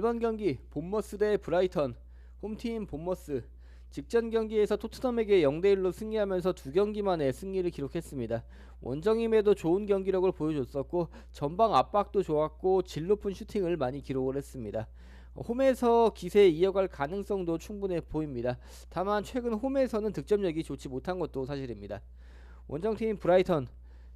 이번 경기 본머스 대 브라이턴. 홈팀 본머스. 직전 경기에서 토트넘에게 0대1로 승리하면서 두 경기 만에 승리를 기록했습니다. 원정임에도 좋은 경기력을 보여줬었고 전방 압박도 좋았고 질 높은 슈팅을 많이 기록을 했습니다. 홈에서 기세 이어갈 가능성도 충분해 보입니다. 다만 최근 홈에서는 득점력이 좋지 못한 것도 사실입니다. 원정팀 브라이턴.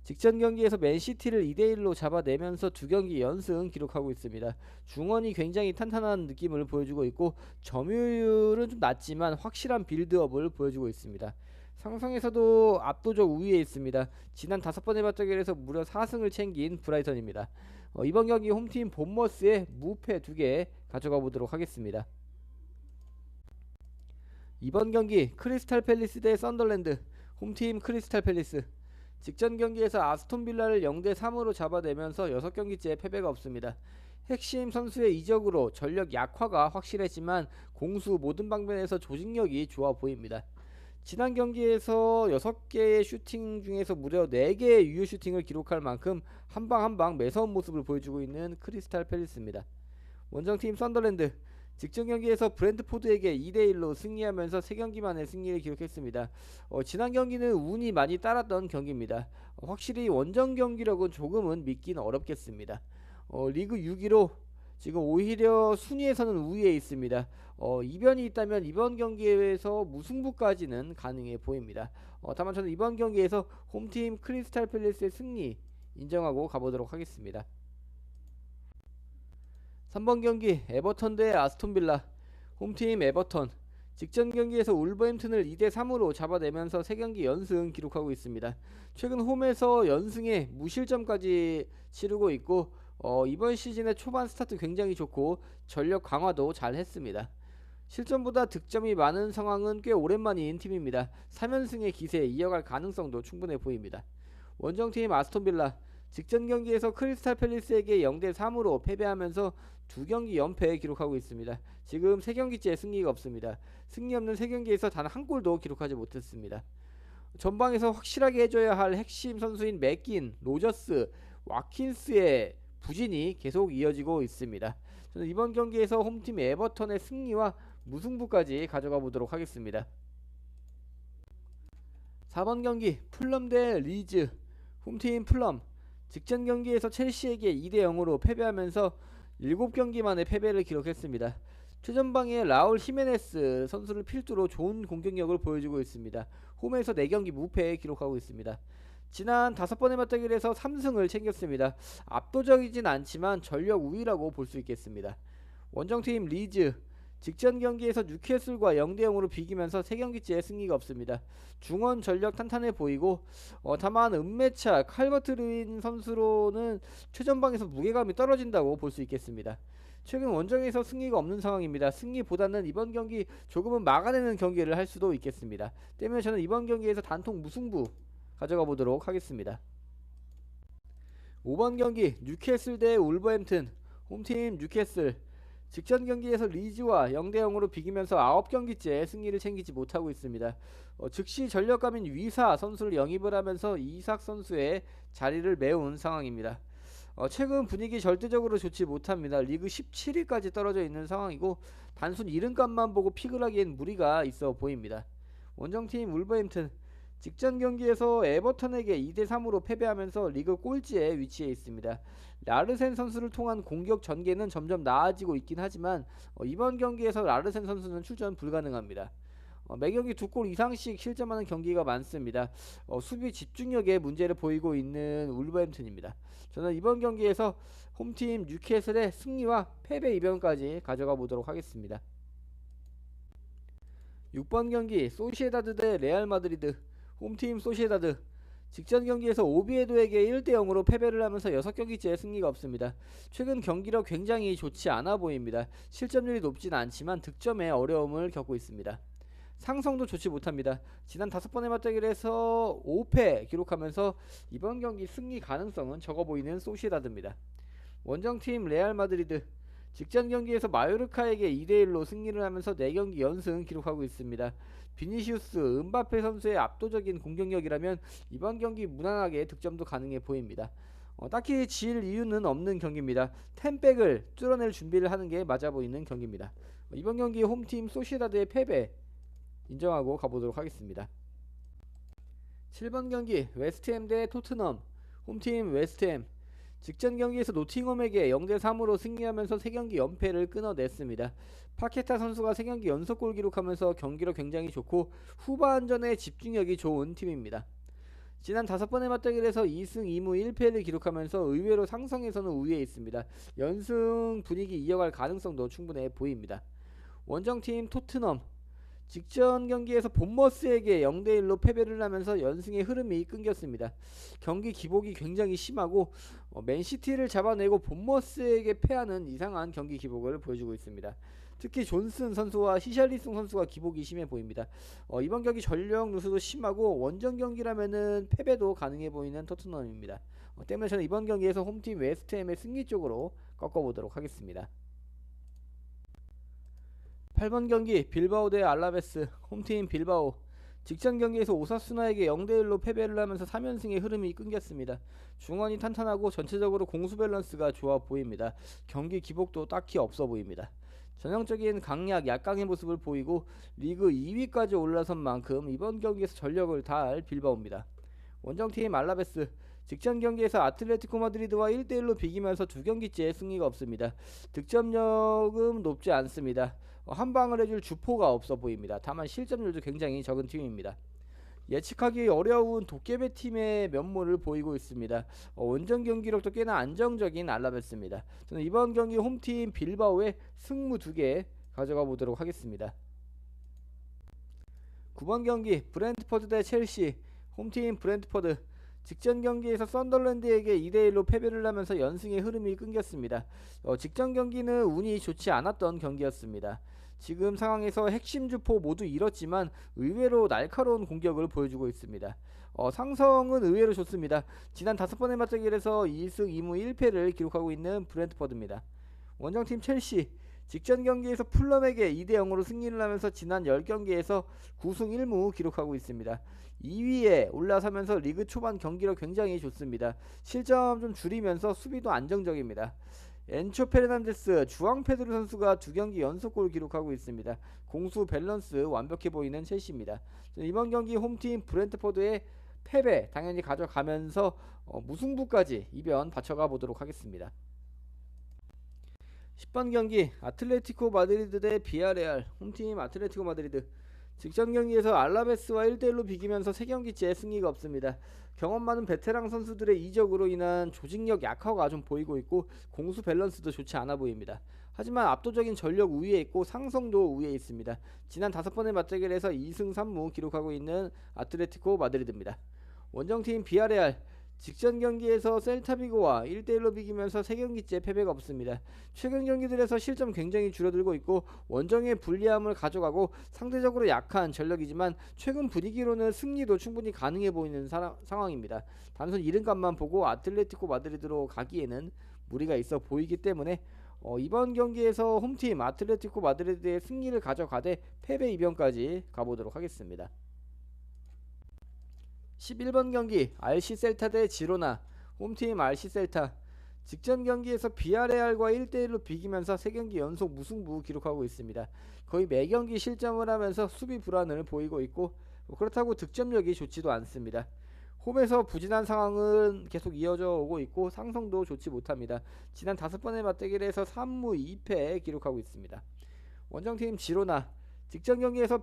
직전 경기에서 맨시티를 2대1로 잡아내면서 두 경기 연승 기록하고 있습니다. 중원이 굉장히 탄탄한 느낌을 보여주고 있고 점유율은 좀 낮지만 확실한 빌드업을 보여주고 있습니다. 상성에서도 압도적 우위에 있습니다. 지난 5번의 맞대결에서 무려 4승을 챙긴 브라이턴입니다. 이번 경기 홈팀 본머스의 무패 2개 가져가 보도록 하겠습니다. 이번 경기 크리스탈 팰리스 대 썬더랜드. 홈팀 크리스탈 팰리스. 직전 경기에서 아스톤빌라를 0대3으로 잡아내면서 6경기째 패배가 없습니다. 핵심 선수의 이적으로 전력 약화가 확실했지만 공수 모든 방면에서 조직력이 좋아 보입니다. 지난 경기에서 6개의 슈팅 중에서 무려 4개의 유효 슈팅을 기록할 만큼 한방 한방 매서운 모습을 보여주고 있는 크리스탈 팰리스입니다. 원정팀 썬더랜드. 직전 경기에서 브랜트포드에게 2대1로 승리하면서 3경기 만에 승리를 기록했습니다. 지난 경기는 운이 많이 따랐던 경기입니다. 확실히 원정 경기력은 조금은 믿기는 어렵겠습니다. 리그 6위로 지금 오히려 순위에서는 우위에 있습니다. 이변이 있다면 이번 경기에서 무승부까지는 가능해 보입니다. 다만 저는 이번 경기에서 홈팀 크리스탈 팰리스의 승리 인정하고 가보도록 하겠습니다. 3번 경기 에버턴 대 아스톤빌라. 홈팀 에버턴. 직전 경기에서 울버햄튼을 2대3으로 잡아내면서 3경기 연승 기록하고 있습니다. 최근 홈에서 연승에 무실점까지 치르고 있고 이번 시즌의 초반 스타트 굉장히 좋고 전력 강화도 잘 했습니다. 실점보다 득점이 많은 상황은 꽤 오랜만인 팀입니다. 3연승의 기세 이어갈 가능성도 충분해 보입니다. 원정팀 아스톤빌라. 직전 경기에서 크리스탈 팰리스에게 0대3으로 패배하면서 2경기 연패 기록하고 있습니다. 지금 3경기째 승리가 없습니다. 승리 없는 3경기에서 단 한 골도 기록하지 못했습니다. 전방에서 확실하게 해줘야 할 핵심 선수인 맥긴, 로저스, 와킨스의 부진이 계속 이어지고 있습니다. 저는 이번 경기에서 홈팀 에버턴의 승리와 무승부까지 가져가 보도록 하겠습니다. 4번 경기 풀럼 대 리즈. 홈팀 풀럼. 직전 경기에서 첼시에게 2대0으로 패배하면서 7경기 만에 패배를 기록했습니다. 최전방에 라울 히메네스 선수를 필두로 좋은 공격력을 보여주고 있습니다. 홈에서 4경기 무패 기록하고 있습니다. 지난 5번의 맞대결에서 3승을 챙겼습니다. 압도적이진 않지만 전력 우위라고 볼 수 있겠습니다. 원정팀 리즈. 직전 경기에서 뉴캐슬과 0대0으로 비기면서 3경기째 승리가 없습니다. 중원 전력 탄탄해 보이고 다만 은메차 칼버트 르인 선수로는 최전방에서 무게감이 떨어진다고 볼 수 있겠습니다. 최근 원정에서 승리가 없는 상황입니다. 승리보다는 이번 경기 조금은 막아내는 경기를 할 수도 있겠습니다. 때문에 저는 이번 경기에서 단통 무승부 가져가 보도록 하겠습니다. 5번 경기 뉴캐슬 대 울버햄튼. 홈팀 뉴캐슬. 직전 경기에서 리즈와 0대0으로 비기면서 9경기째 승리를 챙기지 못하고 있습니다. 즉시 전력감인 위사 선수를 영입을 하면서 이삭 선수의 자리를 메운 상황입니다. 최근 분위기 절대적으로 좋지 못합니다. 리그 17위까지 떨어져 있는 상황이고 단순 이름값만 보고 픽을 하기엔 무리가 있어 보입니다. 원정팀 울버햄튼. 직전 경기에서 에버턴에게 2대3으로 패배하면서 리그 꼴찌에 위치해 있습니다. 라르센 선수를 통한 공격 전개는 점점 나아지고 있긴 하지만 이번 경기에서 라르센 선수는 출전 불가능합니다. 매경기 2골 이상씩 실점하는 경기가 많습니다. 수비 집중력에 문제를 보이고 있는 울버햄튼입니다. 저는 이번 경기에서 홈팀 뉴캐슬의 승리와 패배 이변까지 가져가 보도록 하겠습니다. 6번 경기 소시에다드 대 레알 마드리드. 홈팀 소시에다드. 직전 경기에서 오비에도에게 1대0으로 패배를 하면서 6경기째 승리가 없습니다. 최근 경기력 굉장히 좋지 않아 보입니다. 실점률이 높진 않지만 득점에 어려움을 겪고 있습니다. 상성도 좋지 못합니다. 지난 5번의 맞대결에서 5패 기록하면서 이번 경기 승리 가능성은 적어 보이는 소시에다드입니다. 원정팀 레알 마드리드. 직전 경기에서 마요르카에게 2대1로 승리를 하면서 4경기 연승 기록하고 있습니다. 비니시우스, 은바페 선수의 압도적인 공격력이라면 이번 경기 무난하게 득점도 가능해 보입니다. 딱히 질 이유는 없는 경기입니다. 템백을 뚫어낼 준비를 하는 게 맞아 보이는 경기입니다. 이번 경기 홈팀 소시에다드의 패배 인정하고 가보도록 하겠습니다. 7번 경기 웨스트햄 대 토트넘. 홈팀 웨스트햄. 직전 경기에서 노팅엄에게 0대3으로 승리하면서 3경기 연패를 끊어냈습니다. 파케타 선수가 3경기 연속골 기록하면서 경기력 굉장히 좋고 후반전에 집중력이 좋은 팀입니다. 지난 5번의 맞대결에서 2승 2무 1패를 기록하면서 의외로 상성에서는 우위에 있습니다. 연승 분위기 이어갈 가능성도 충분해 보입니다. 원정팀 토트넘. 직전 경기에서 본머스에게 0대1로 패배를 하면서 연승의 흐름이 끊겼습니다. 경기 기복이 굉장히 심하고 맨시티를 잡아내고 본머스에게 패하는 이상한 경기 기복을 보여주고 있습니다. 특히 존슨 선수와 히샬리송 선수가 기복이 심해 보입니다. 이번 경기 전력 누수도 심하고 원정 경기라면은 패배도 가능해 보이는 토트넘입니다. 때문에 저는 이번 경기에서 홈팀 웨스트햄의 승리 쪽으로 꺾어보도록 하겠습니다. 8번 경기 빌바오 대 알라베스. 홈팀 빌바오. 직전 경기에서 오사수나에게 0대1로 패배를 하면서 3연승의 흐름이 끊겼습니다. 중원이 탄탄하고 전체적으로 공수 밸런스가 좋아 보입니다. 경기 기복도 딱히 없어 보입니다. 전형적인 강약 약강의 모습을 보이고 리그 2위까지 올라선 만큼 이번 경기에서 전력을 다할 빌바오입니다. 원정팀 알라베스. 직전 경기에서 아틀레티코 마드리드와 1대1로 비기면서 2경기째 승리가 없습니다. 득점력은 높지 않습니다. 한 방을 해줄 주포가 없어 보입니다. 다만 실점률도 굉장히 적은 팀입니다. 예측하기 어려운 도깨비 팀의 면모를 보이고 있습니다. 원정 경기력도 꽤나 안정적인 알라베스입니다. 저는 이번 경기 홈팀 빌바오의 승무 2개 가져가 보도록 하겠습니다. 9번 경기 브렌트퍼드 대 첼시. 홈팀 브렌트퍼드. 직전 경기에서 썬더랜드에게 2대1로 패배를 하면서 연승의 흐름이 끊겼습니다. 직전 경기는 운이 좋지 않았던 경기였습니다. 지금 상황에서 핵심 주포 모두 잃었지만 의외로 날카로운 공격을 보여주고 있습니다. 상성은 의외로 좋습니다. 지난 5번의 맞대결에서 2승 2무 1패를 기록하고 있는 브렌트퍼드입니다. 원정팀 첼시. 직전 경기에서 풀럼에게 2대0으로 승리를 하면서 지난 10경기에서 9승 1무 기록하고 있습니다. 2위에 올라서면서 리그 초반 경기력 굉장히 좋습니다. 실점 좀 줄이면서 수비도 안정적입니다. 엔초 페르난데스, 주앙 페드로 선수가 2경기 연속골 기록하고 있습니다. 공수 밸런스 완벽해 보이는 첼시입니다. 이번 경기 홈팀 브렌트포드의 패배 당연히 가져가면서 무승부까지 이변 받쳐가 보도록 하겠습니다. 10번 경기 아틀레티코 마드리드 대 비아레알. 홈팀 아틀레티코 마드리드. 직전 경기에서 알라베스와 1대1로 비기면서 3경기째 승리가 없습니다. 경험 많은 베테랑 선수들의 이적으로 인한 조직력 약화가 좀 보이고 있고 공수 밸런스도 좋지 않아 보입니다. 하지만 압도적인 전력 우위에 있고 상성도 우위에 있습니다. 지난 5번의 맞대결에서 2승 3무 기록하고 있는 아틀레티코 마드리드입니다. 원정팀 비아레알. 직전 경기에서 셀타비고와 1대1로 비기면서 3경기째 패배가 없습니다. 최근 경기들에서 실점 굉장히 줄어들고 있고 원정의 불리함을 가져가고 상대적으로 약한 전력이지만 최근 분위기로는 승리도 충분히 가능해 보이는 상황입니다. 단순 이름값만 보고 아틀레티코 마드리드로 가기에는 무리가 있어 보이기 때문에 이번 경기에서 홈팀 아틀레티코 마드리드의 승리를 가져가되 패배 이변까지 가보도록 하겠습니다. 11번 경기 RC 셀타 대 지로나. 홈팀 RC 셀타. 직전 경기에서 비아레알과 1대1로 비기면서 3경기 연속 무승부 기록하고 있습니다. 거의 매경기 실점을 하면서 수비 불안을 보이고 있고 그렇다고 득점력이 좋지도 않습니다. 홈에서 부진한 상황은 계속 이어져 오고 있고 상성도 좋지 못합니다. 지난 5번의 맞대결에서 3무 2패 기록하고 있습니다. 원정팀 지로나. 직전 경기에서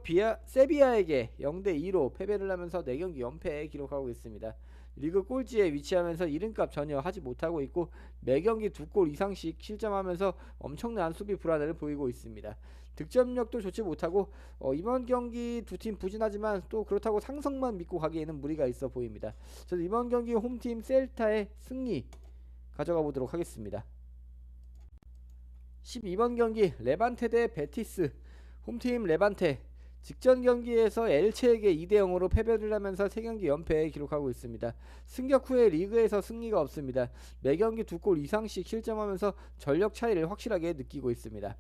세비야에게 0대2로 패배를 하면서 4경기 연패 기록하고 있습니다. 리그 꼴찌에 위치하면서 이름값 전혀 하지 못하고 있고 매경기 2골 이상씩 실점하면서 엄청난 수비 불안을 보이고 있습니다. 득점력도 좋지 못하고 이번 경기 두 팀 부진하지만 또 그렇다고 상성만 믿고 가기에는 무리가 있어 보입니다. 저는 이번 경기 홈팀 셀타의 승리 가져가 보도록 하겠습니다. 12번 경기 레반테 대 베티스. 홈팀 레반테. 직전 경기에서 엘체에게 2대0으로 패배를 하면서 3경기 연패 기록하고 있습니다. 승격 후에 리그에서 승리가 없습니다. 매경기 2골 이상씩 실점하면서 전력 차이를 확실하게 느끼고 있습니다.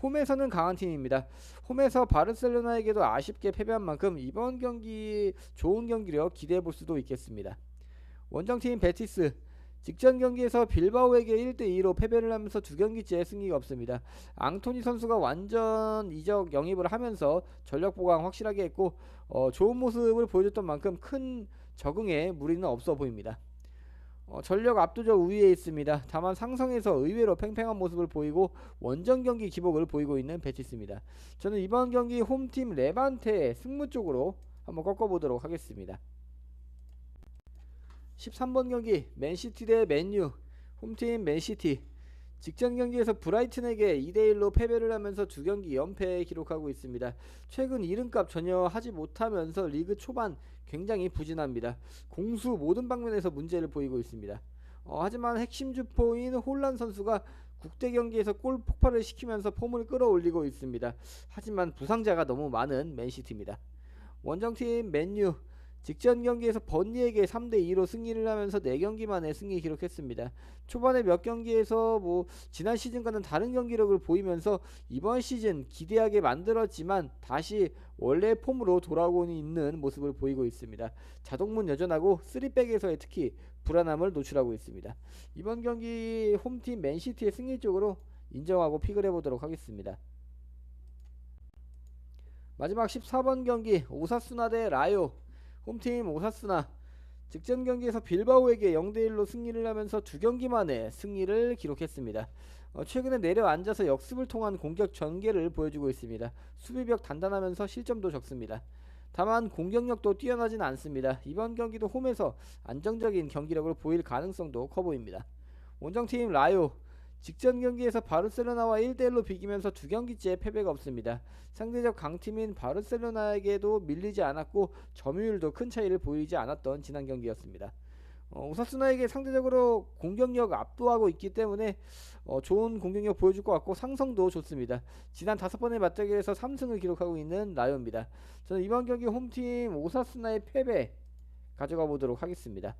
홈에서는 강한 팀입니다. 홈에서 바르셀로나에게도 아쉽게 패배한 만큼 이번 경기 좋은 경기력 기대해 볼 수도 있겠습니다. 원정팀 베티스. 직전 경기에서 빌바오에게 1대2로 패배를 하면서 두 경기째 승리가 없습니다. 앙토니 선수가 완전 이적 영입을 하면서 전력 보강 확실하게 했고 좋은 모습을 보여줬던 만큼 큰 적응에 무리는 없어 보입니다. 전력 압도적 우위에 있습니다. 다만 상성에서 의외로 팽팽한 모습을 보이고 원정 경기 기복을 보이고 있는 베티스입니다. 저는 이번 경기 홈팀 레반테 승무 쪽으로 한번 꺾어보도록 하겠습니다. 13번 경기 맨시티 대 맨유. 홈팀 맨시티. 직전 경기에서 브라이튼에게 2대1로 패배를 하면서 두 경기 연패 기록하고 있습니다. 최근 이름값 전혀 하지 못하면서 리그 초반 굉장히 부진합니다. 공수 모든 방면에서 문제를 보이고 있습니다. 하지만 핵심 주포인 홀란 선수가 국대 경기에서 골 폭발을 시키면서 폼을 끌어올리고 있습니다. 하지만 부상자가 너무 많은 맨시티입니다. 원정팀 맨유. 직전 경기에서 번니에게 3대2로 승리를 하면서 4경기 만에 승리 기록했습니다. 초반에 몇 경기에서 지난 시즌과는 다른 경기력을 보이면서 이번 시즌 기대하게 만들었지만 다시 원래 폼으로 돌아오고 있는 모습을 보이고 있습니다. 자동문 여전하고 3백에서의 특히 불안함을 노출하고 있습니다. 이번 경기 홈팀 맨시티의 승리 쪽으로 인정하고 픽을 해보도록 하겠습니다. 마지막 14번 경기 오사수나 대 라요. 홈팀 오사수나. 직전 경기에서 빌바오에게 0대1로 승리를 하면서 두 경기 만에 승리를 기록했습니다. 최근에 내려앉아서 역습을 통한 공격 전개를 보여주고 있습니다. 수비벽 단단하면서 실점도 적습니다. 다만 공격력도 뛰어나진 않습니다. 이번 경기도 홈에서 안정적인 경기력을 보일 가능성도 커 보입니다. 원정팀 라요. 직전 경기에서 바르셀로나와 1대1로 비기면서 두 경기째 패배가 없습니다. 상대적 강팀인 바르셀로나에게도 밀리지 않았고 점유율도 큰 차이를 보이지 않았던 지난 경기였습니다. 오사수나에게 상대적으로 공격력 압도하고 있기 때문에 좋은 공격력 보여줄 것 같고 상성도 좋습니다. 지난 5번의 맞대결에서 3승을 기록하고 있는 라요입니다. 저는 이번 경기 홈팀 오사수나의 패배 가져가 보도록 하겠습니다.